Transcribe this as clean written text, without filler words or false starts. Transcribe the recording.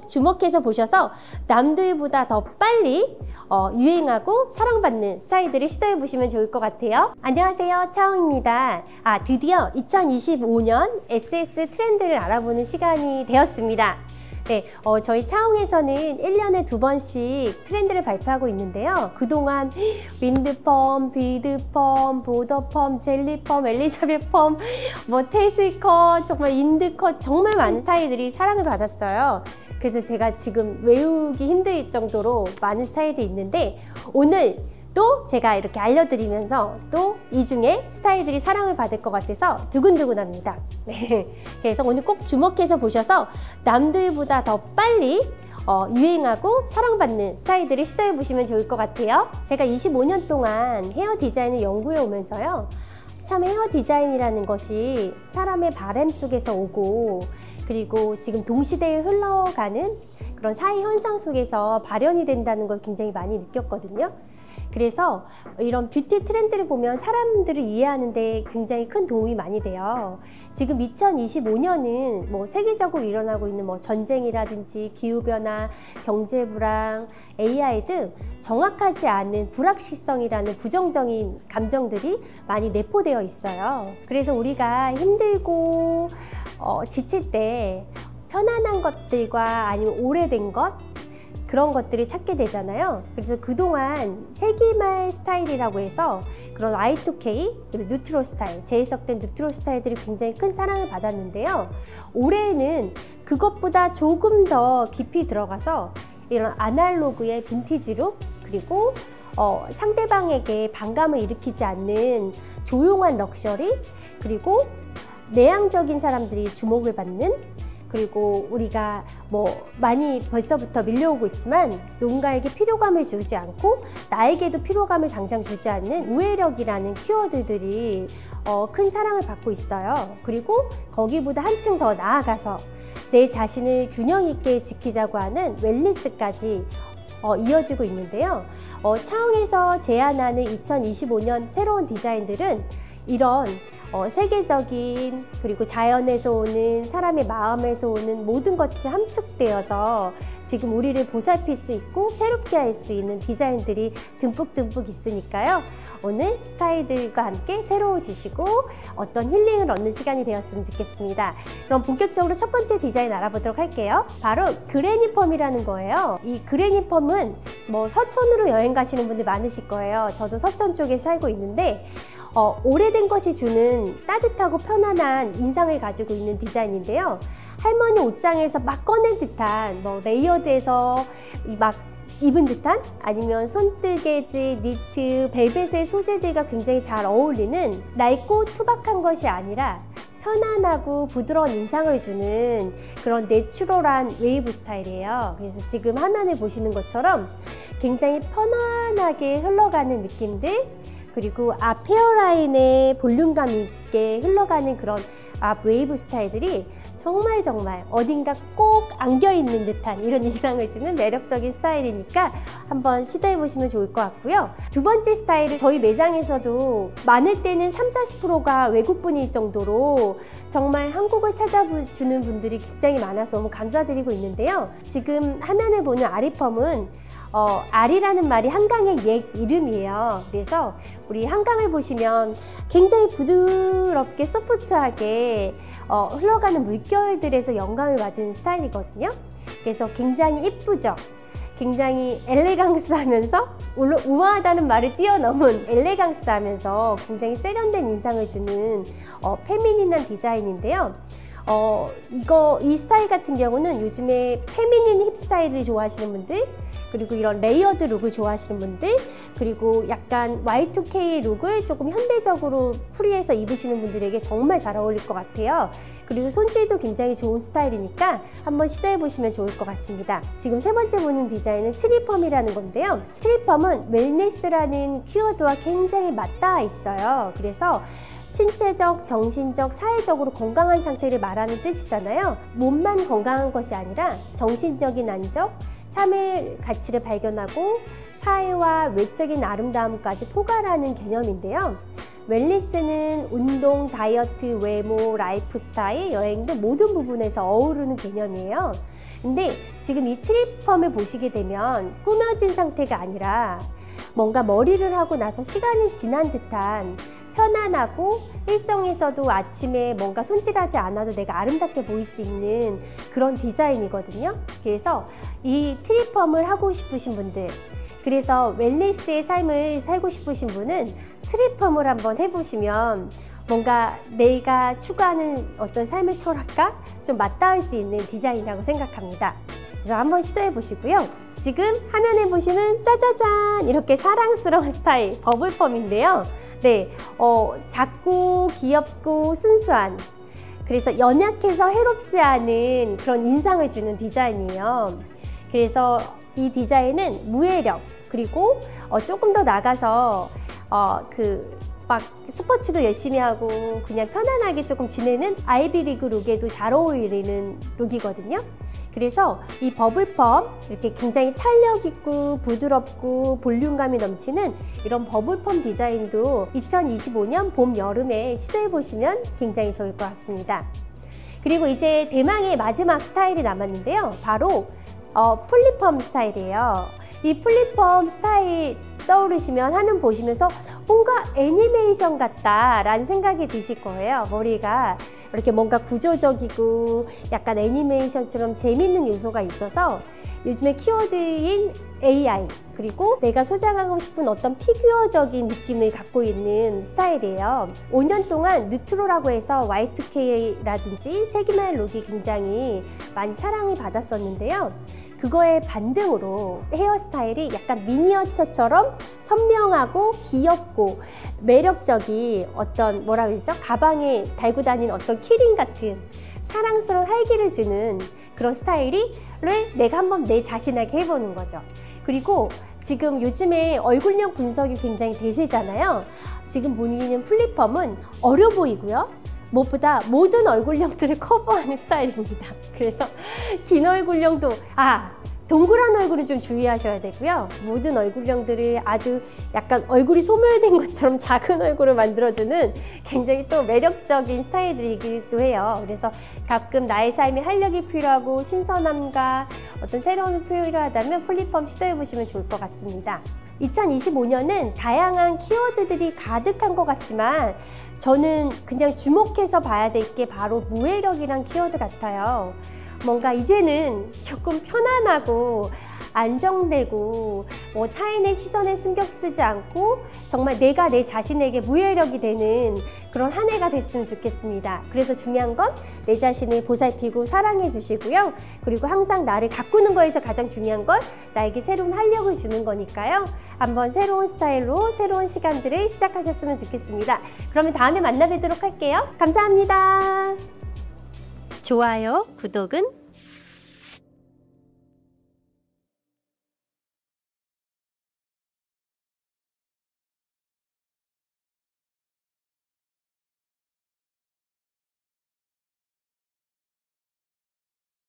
주목해서 보셔서 남들보다 더 빨리 유행하고 사랑받는 스타일들을 시도해 보시면 좋을 것 같아요. 안녕하세요, 차홍입니다. 드디어 2025년 SS 트렌드를 알아보는 시간이 되었습니다. 네, 저희 차홍에서는 1년에 2번씩 트렌드를 발표하고 있는데요. 그동안 윈드펌, 비드펌, 보더펌, 젤리펌, 엘리자벳펌, 테이슬컷, 정말 인드컷, 정말 많은 스타일들이 사랑을 받았어요. 그래서 제가 지금 외우기 힘들 정도로 많은 스타일이 있는데, 오늘 또 제가 이렇게 알려드리면서 또 이 중에 스타일들이 사랑을 받을 것 같아서 두근두근합니다. 네, 그래서 오늘 꼭 주목해서 보셔서 남들보다 더 빨리 유행하고 사랑받는 스타일들을 시도해 보시면 좋을 것 같아요. 제가 25년 동안 헤어 디자인을 연구해 오면서요, 참 헤어 디자인이라는 것이 사람의 바람 속에서 오고, 그리고 지금 동시대에 흘러가는 그런 사회 현상 속에서 발현이 된다는 걸 굉장히 많이 느꼈거든요. 그래서 이런 뷰티 트렌드를 보면 사람들을 이해하는 데 굉장히 큰 도움이 많이 돼요. 지금 2025년은 세계적으로 일어나고 있는 전쟁이라든지 기후변화, 경제불황, AI 등 정확하지 않은 불확실성이라는 부정적인 감정들이 많이 내포되어 있어요. 그래서 우리가 힘들고 지칠 때 편안한 것들과 아니면 오래된 것, 그런 것들을 찾게 되잖아요. 그래서 그동안 세기말 스타일이라고 해서 그런 Y2K, 그리고 뉴트로 스타일, 재해석된 뉴트로 스타일들이 굉장히 큰 사랑을 받았는데요. 올해는 그것보다 조금 더 깊이 들어가서 이런 아날로그의 빈티지 룩, 그리고 상대방에게 반감을 일으키지 않는 조용한 럭셔리, 그리고 내향적인 사람들이 주목을 받는, 그리고 우리가 많이 벌써부터 밀려오고 있지만 누군가에게 피로감을 주지 않고 나에게도 피로감을 당장 주지 않는 우애력이라는 키워드들이 큰 사랑을 받고 있어요. 그리고 거기보다 한층 더 나아가서 내 자신을 균형 있게 지키자고 하는 웰니스까지 이어지고 있는데요. 차홍에서 제안하는 2025년 새로운 디자인들은 이런 세계적인, 그리고 자연에서 오는, 사람의 마음에서 오는 모든 것이 함축되어서 지금 우리를 보살필 수 있고 새롭게 할 수 있는 디자인들이 듬뿍듬뿍 있으니까요. 오늘 스타일들과 함께 새로워지시고 어떤 힐링을 얻는 시간이 되었으면 좋겠습니다. 그럼 본격적으로 첫 번째 디자인 알아보도록 할게요. 바로 그레니펌이라는 거예요. 이 그레니펌은 서촌으로 여행 가시는 분들 많으실 거예요. 저도 서촌 쪽에 살고 있는데 오래된 것이 주는 따뜻하고 편안한 인상을 가지고 있는 디자인인데요. 할머니 옷장에서 막 꺼낸 듯한 레이어드에서 막 입은 듯한, 아니면 손뜨개질, 니트, 벨벳의 소재들과 굉장히 잘 어울리는 낡고 투박한 것이 아니라 편안하고 부드러운 인상을 주는 그런 내추럴한 웨이브 스타일이에요. 그래서 지금 화면에 보시는 것처럼 굉장히 편안하게 흘러가는 느낌들, 그리고 앞 헤어라인에 볼륨감 있게 흘러가는 그런 앞 웨이브 스타일들이 정말 어딘가 꼭 안겨있는 듯한 이런 인상을 주는 매력적인 스타일이니까 한번 시도해 보시면 좋을 것 같고요. 두 번째 스타일은 저희 매장에서도 많을 때는 30~40%가 외국분일 정도로 정말 한국을 찾아주는 분들이 굉장히 많아서 너무 감사드리고 있는데요. 지금 화면에 보는 아리펌은 아리라는 말이 한강의 옛 이름이에요. 그래서 우리 한강을 보시면 굉장히 부드럽게 소프트하게 흘러가는 물결들에서 영감을 받은 스타일이거든요. 그래서 굉장히 이쁘죠. 굉장히 엘레강스하면서, 우아하다는 말을 뛰어넘은 엘레강스하면서 굉장히 세련된 인상을 주는 페미닌한 디자인인데요. 이 스타일 같은 경우는 요즘에 페미닌 힙 스타일을 좋아하시는 분들, 그리고 이런 레이어드 룩을 좋아하시는 분들, 그리고 약간 Y2K 룩을 조금 현대적으로 풀이해서 입으시는 분들에게 정말 잘 어울릴 것 같아요. 그리고 손질도 굉장히 좋은 스타일이니까 한번 시도해 보시면 좋을 것 같습니다. 지금 세 번째 보는 디자인은 트리펌이라는 건데요. 트리펌은 웰니스라는 키워드와 굉장히 맞닿아 있어요. 그래서 신체적, 정신적, 사회적으로 건강한 상태를 말하는 뜻이잖아요. 몸만 건강한 것이 아니라 정신적인 안정, 삶의 가치를 발견하고 사회와 외적인 아름다움까지 포괄하는 개념인데요. 웰니스는 운동, 다이어트, 외모, 라이프 스타일, 여행 등 모든 부분에서 어우르는 개념이에요. 근데 지금 이 트리펌을 보시게 되면 꾸며진 상태가 아니라 뭔가 머리를 하고 나서 시간이 지난 듯한 편안하고 일상에서도 아침에 뭔가 손질하지 않아도 내가 아름답게 보일 수 있는 그런 디자인이거든요. 그래서 이 트리펌을 하고 싶으신 분들, 그래서 웰니스의 삶을 살고 싶으신 분은 트리펌을 한번 해보시면 뭔가 내가 추구하는 어떤 삶의 철학과 좀 맞닿을 수 있는 디자인이라고 생각합니다. 그래서 한번 시도해 보시고요. 지금 화면에 보시는 짜자잔 이렇게 사랑스러운 스타일 버블펌인데요. 네, 작고 귀엽고 순수한, 그래서 연약해서 해롭지 않은 그런 인상을 주는 디자인이에요. 그래서 이 디자인은 무해력, 그리고 조금 더 나가서 막 스포츠도 열심히 하고 그냥 편안하게 조금 지내는 아이비리그 룩에도 잘 어울리는 룩이거든요. 그래서 이 버블펌, 이렇게 굉장히 탄력 있고 부드럽고 볼륨감이 넘치는 이런 버블펌 디자인도 2025년 봄, 여름에 시도해 보시면 굉장히 좋을 것 같습니다. 그리고 이제 대망의 마지막 스타일이 남았는데요. 바로 플립펌 스타일이에요. 이 플립펌 스타일 떠오르시면 화면 보시면서 뭔가 애니메이션 같다 라는 생각이 드실 거예요. 머리가 이렇게 뭔가 구조적이고 약간 애니메이션처럼 재밌는 요소가 있어서 요즘에 키워드인 AI, 그리고 내가 소장하고 싶은 어떤 피규어적인 느낌을 갖고 있는 스타일이에요. 5년 동안 뉴트로라고 해서 Y2K라든지 세기말 룩이 굉장히 많이 사랑을 받았었는데요. 그거의 반등으로 헤어스타일이 약간 미니어처처럼 선명하고 귀엽고 매력적인 어떤 뭐라 그러죠? 가방에 달고 다니는 어떤 키링 같은 사랑스러운 활기를 주는 그런 스타일을 내가 한번 내 자신에게 해보는 거죠. 그리고 지금 요즘에 얼굴형 분석이 굉장히 대세잖아요. 지금 보이는 플립펌은 어려 보이고요. 무엇보다 모든 얼굴형들을 커버하는 스타일입니다. 그래서 긴 얼굴형도 동그란 얼굴은 좀 주의하셔야 되고요. 모든 얼굴형들을 아주 약간 얼굴이 소멸된 것처럼 작은 얼굴을 만들어주는 굉장히 또 매력적인 스타일들이기도 해요. 그래서 가끔 나의 삶에 활력이 필요하고 신선함과 어떤 새로움이 필요하다면 플립펌 시도해보시면 좋을 것 같습니다. 2025년은 다양한 키워드들이 가득한 것 같지만 저는 그냥 주목해서 봐야 될 게 바로 무해력이란 키워드 같아요. 뭔가 이제는 조금 편안하고 안정되고 타인의 시선에 신경 쓰지 않고 정말 내가 내 자신에게 무해력이 되는 그런 한 해가 됐으면 좋겠습니다. 그래서 중요한 건 내 자신을 보살피고 사랑해 주시고요. 그리고 항상 나를 가꾸는 거에서 가장 중요한 건 나에게 새로운 활력을 주는 거니까요. 한번 새로운 스타일로 새로운 시간들을 시작하셨으면 좋겠습니다. 그러면 다음에 만나 뵙도록 할게요. 감사합니다. 좋아요, 구독은